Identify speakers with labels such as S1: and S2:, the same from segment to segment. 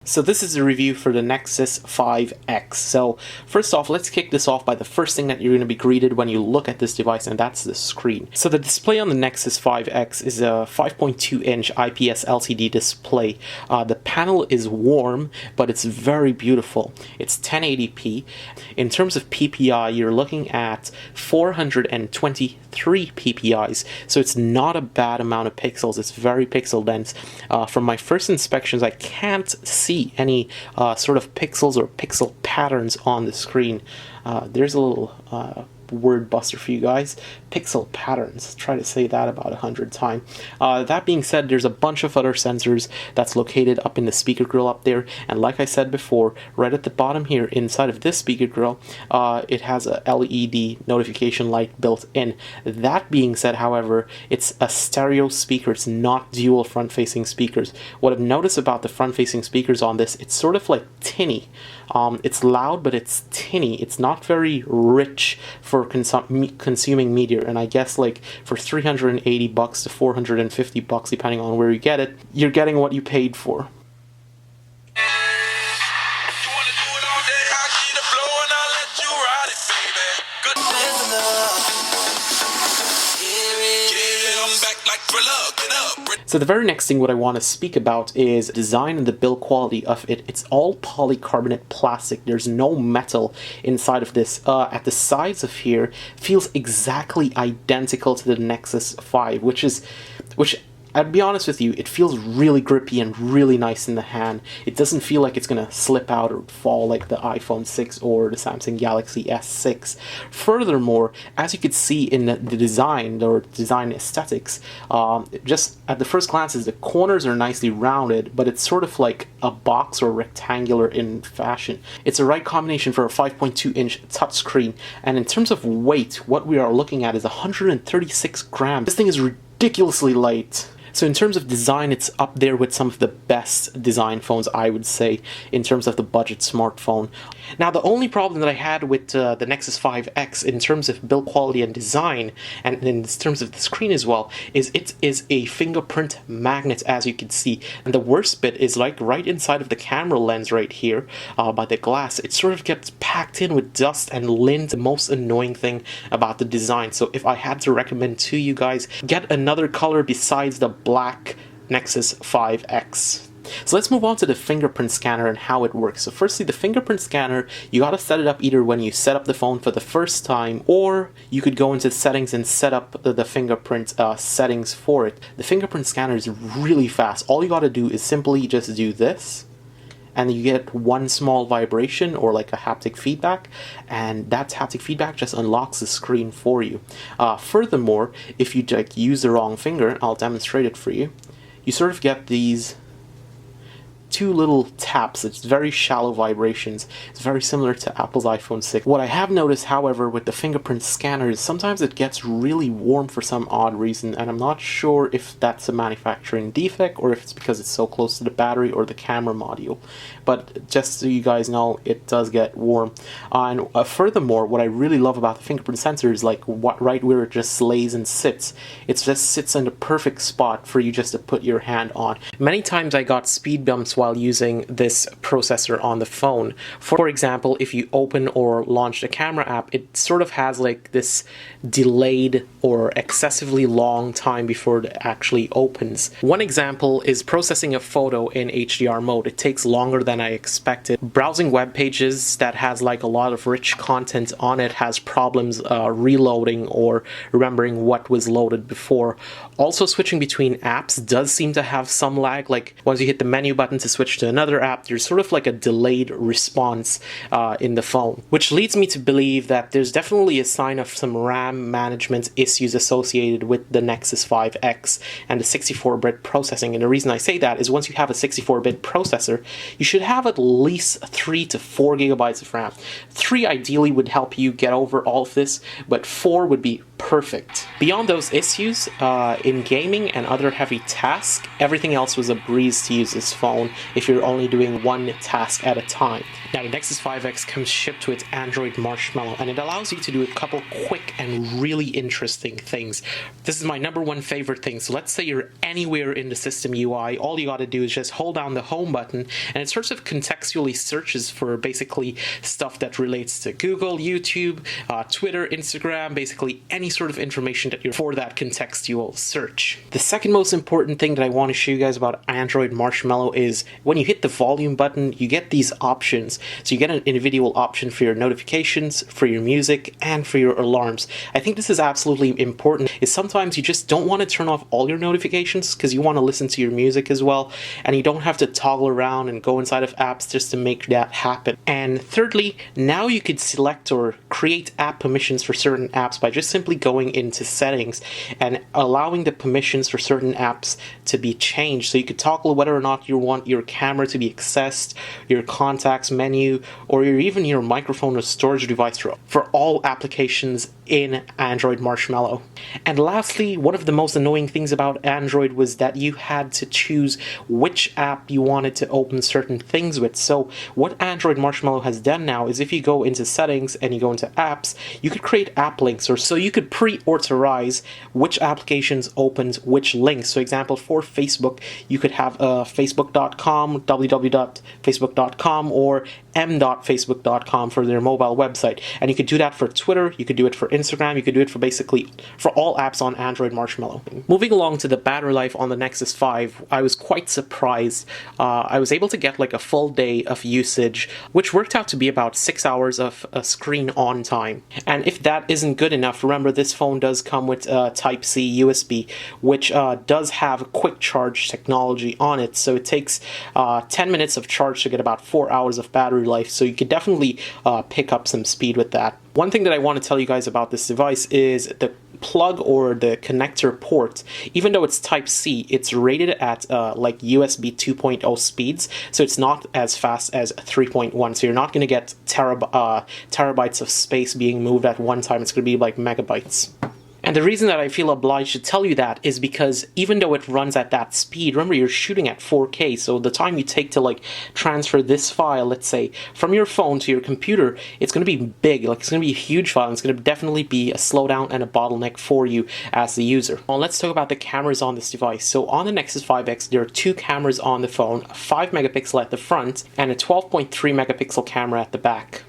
S1: So this is a review for the Nexus 5X. So first off, let's kick this off by the first thing that you're going to be greeted when you look at this device, and that's the screen. So the display on the Nexus 5X is a 5.2-inch IPS LCD display. The panel is warm, but it's very beautiful. It's 1080p. In terms of PPI, you're looking at 423 PPIs, so it's not a bad amount of pixels. It's very pixel dense. From my first inspections, I can't see any sort of pixels or pixel patterns on the screen. There's a little word buster for you guys. Pixel patterns. Try to say that about 100 times. That being said, there's a bunch of other sensors that's located up in the speaker grill up there, and like I said before, right at the bottom here inside of this speaker grill, it has a LED notification light built in. That being said, however, it's a stereo speaker. It's not dual front-facing speakers. What I've noticed about the front-facing speakers on this, it's sort of like tinny. It's loud, but it's tinny. It's not very rich for consuming media, and I guess like for $380 to $450, depending on where you get it, you're getting what you paid for. So the very next thing what I want to speak about is design and the build quality of it. It's all polycarbonate plastic. There's no metal inside of this. At the sides of here, feels exactly identical to the Nexus 5, which I'll be honest with you, it feels really grippy and really nice in the hand. It doesn't feel like it's gonna slip out or fall like the iPhone 6 or the Samsung Galaxy S6. Furthermore, as you could see in the design or design aesthetics, just at the first glances, the corners are nicely rounded, but it's sort of like a box or rectangular in fashion. It's a right combination for a 5.2-inch touchscreen, and in terms of weight, what we are looking at is 136 grams. This thing is ridiculously light. So in terms of design, it's up there with some of the best design phones, I would say, in terms of the budget smartphone. Now, the only problem that I had with the Nexus 5X in terms of build quality and design, and in terms of the screen as well, is it is a fingerprint magnet, as you can see. And the worst bit is like right inside of the camera lens right here, by the glass, it sort of gets packed in with dust and lint. The most annoying thing about the design. So if I had to recommend to you guys, get another color besides the black Nexus 5X. So let's move on to the fingerprint scanner and how it works. So firstly, the fingerprint scanner, you got to set it up either when you set up the phone for the first time, or you could go into settings and set up the fingerprint settings for it. The fingerprint scanner is really fast. All you got to do is simply just do this, and you get one small vibration or like a haptic feedback, and that haptic feedback just unlocks the screen for you. Furthermore, if you like use the wrong finger, I'll demonstrate it for you, you sort of get these two little taps. It's very shallow vibrations. It's very similar to Apple's iPhone 6. What I have noticed, however, with the fingerprint scanner is sometimes it gets really warm for some odd reason, and I'm not sure if that's a manufacturing defect or if it's because it's so close to the battery or the camera module. But just so you guys know, it does get warm. And furthermore, what I really love about the fingerprint sensor is like right where it just lays and sits. It just sits in the perfect spot for you just to put your hand on. Many times I got speed bumps while using this processor on the phone. For example, if you open or launch the camera app, it sort of has like this delayed or excessively long time before it actually opens. One example is processing a photo in HDR mode. It takes longer than I expected. Browsing web pages that has like a lot of rich content on it has problems reloading or remembering what was loaded before. Also, switching between apps does seem to have some lag. Like once you hit the menu button to switch to another app, there's sort of like a delayed response in the phone, which leads me to believe that there's definitely a sign of some RAM management issues associated with the Nexus 5X and the 64-bit processing. And the reason I say that is once you have a 64-bit processor, you should have at least 3 to 4 gigabytes of RAM. 3 ideally would help you get over all of this, but 4 would be perfect. Beyond those issues, in gaming and other heavy tasks, everything else was a breeze to use this phone. if you're only doing one task at a time. Now, the Nexus 5X comes shipped with Android Marshmallow, and it allows you to do a couple quick and really interesting things. This is my #1 favorite thing. So let's say you're anywhere in the system UI, all you gotta do is just hold down the home button, and it sort of contextually searches for basically stuff that relates to Google, YouTube, Twitter, Instagram, basically any sort of information that you're for that contextual search. The second most important thing that I want to show you guys about Android Marshmallow is when you hit the volume button, you get these options. So you get an individual option for your notifications, for your music, and for your alarms. I think this is absolutely important, is sometimes you just don't want to turn off all your notifications because you want to listen to your music as well, and you don't have to toggle around and go inside of apps just to make that happen. And thirdly, now you could select or create app permissions for certain apps by just simply going into settings and allowing the permissions for certain apps to be changed. So you could toggle whether or not you want your camera to be accessed, your contacts menu, or even your microphone or storage device for all applications in Android Marshmallow. And lastly, one of the most annoying things about Android was that you had to choose which app you wanted to open certain things with. So what Android Marshmallow has done now is if you go into settings and you go into apps, you could create app links, or so you could pre-authorize which applications opens which links. So example, for Facebook, you could have facebook.com, www.facebook.com, or m.facebook.com for their mobile website. And you could do that for Twitter, you could do it for Instagram, you could do it for basically for all apps on Android Marshmallow. Moving along to the battery life on the Nexus 5, I was quite surprised. I was able to get like a full day of usage, which worked out to be about 6 hours of screen on time. And if that isn't good enough, remember this phone does come with Type-C USB, which does have quick charge technology on it. So it takes 10 minutes of charge to get about 4 hours of battery life. So you could definitely pick up some speed with that. One thing that I want to tell you guys about this device is the plug or the connector port. Even though it's Type-C, it's rated at like USB 2.0 speeds, so it's not as fast as 3.1. So you're not going to get terabytes of space being moved at one time. It's going to be like megabytes. And the reason that I feel obliged to tell you that is because even though it runs at that speed, remember you're shooting at 4K, so the time you take to like transfer this file, let's say, from your phone to your computer, it's going to be big, like it's going to be a huge file, and it's going to definitely be a slowdown and a bottleneck for you as the user. Well, let's talk about the cameras on this device. So on the Nexus 5X, there are two cameras on the phone, a 5 megapixel at the front and a 12.3 megapixel camera at the back.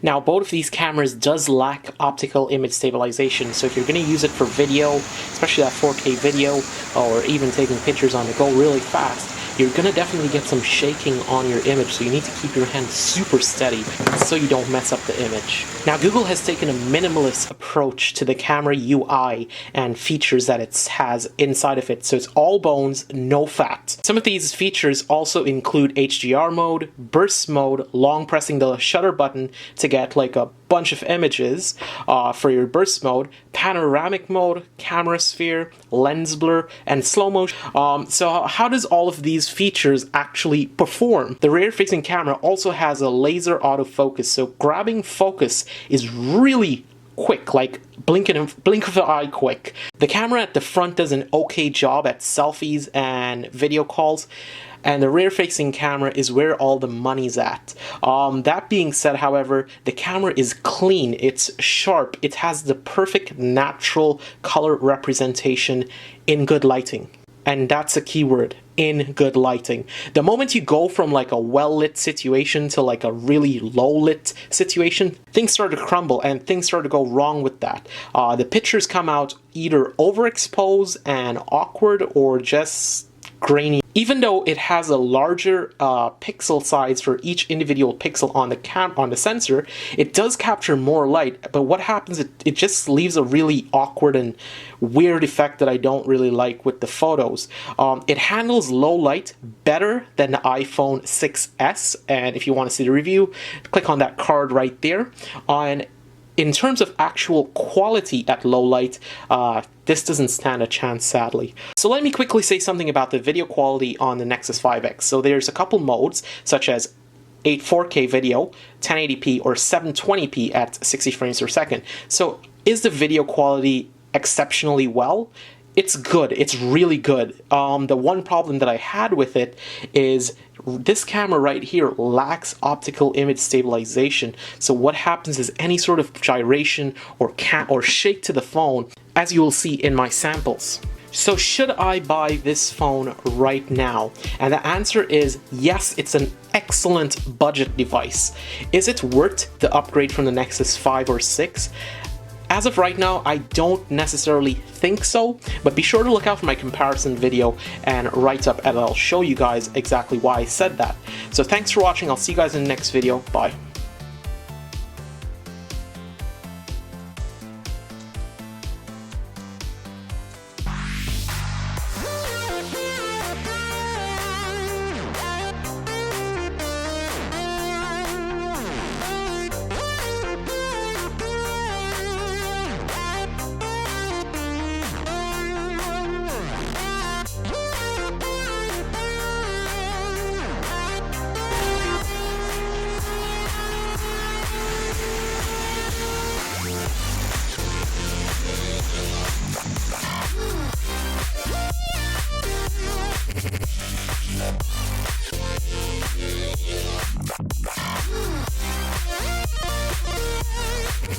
S1: Now, both of these cameras does lack optical image stabilization, so if you're going to use it for video, especially that 4K video, or even taking pictures on the go really fast, you're going to definitely get some shaking on your image, so you need to keep your hand super steady so you don't mess up the image. Now, Google has taken a minimalist approach to the camera UI and features that it has inside of it, so it's all bones, no fat. Some of these features also include HDR mode, burst mode, long pressing the shutter button to get like a bunch of images for your burst mode, panoramic mode, camera sphere, lens blur, and slow motion. So how does all of these features actually perform? The rear-facing camera also has a laser autofocus, so grabbing focus is really quick, like blink of the eye quick. The camera at the front does an okay job at selfies and video calls, and the rear-facing camera is where all the money's at. That being said, however, the camera is clean, it's sharp, it has the perfect natural color representation in good lighting. And that's a key word, in good lighting. The moment you go from like a well-lit situation to like a really low-lit situation, things start to crumble and things start to go wrong with that. The pictures come out either overexposed and awkward or just grainy. Even though it has a larger pixel size for each individual pixel on the sensor, it does capture more light, but what happens, it just leaves a really awkward and weird effect that I don't really like with the photos. It handles low light better than the iPhone 6s, and if you want to see the review, click on that card right there. In terms of actual quality at low light, this doesn't stand a chance, sadly. So let me quickly say something about the video quality on the Nexus 5X. So there's a couple modes, such as 4K video, 1080p, or 720p at 60 frames per second. So is the video quality exceptionally well? it's good. It's really good. The one problem that I had with it is this camera right here lacks optical image stabilization. So what happens is any sort of gyration or shake to the phone, as you will see in my samples. So should I buy this phone right now? And the answer is yes, it's an excellent budget device. Is it worth the upgrade from the Nexus 5 or 6? As of right now, I don't necessarily think so, but be sure to look out for my comparison video and write-up, and I'll show you guys exactly why I said that. So thanks for watching. I'll see you guys in the next video. Bye.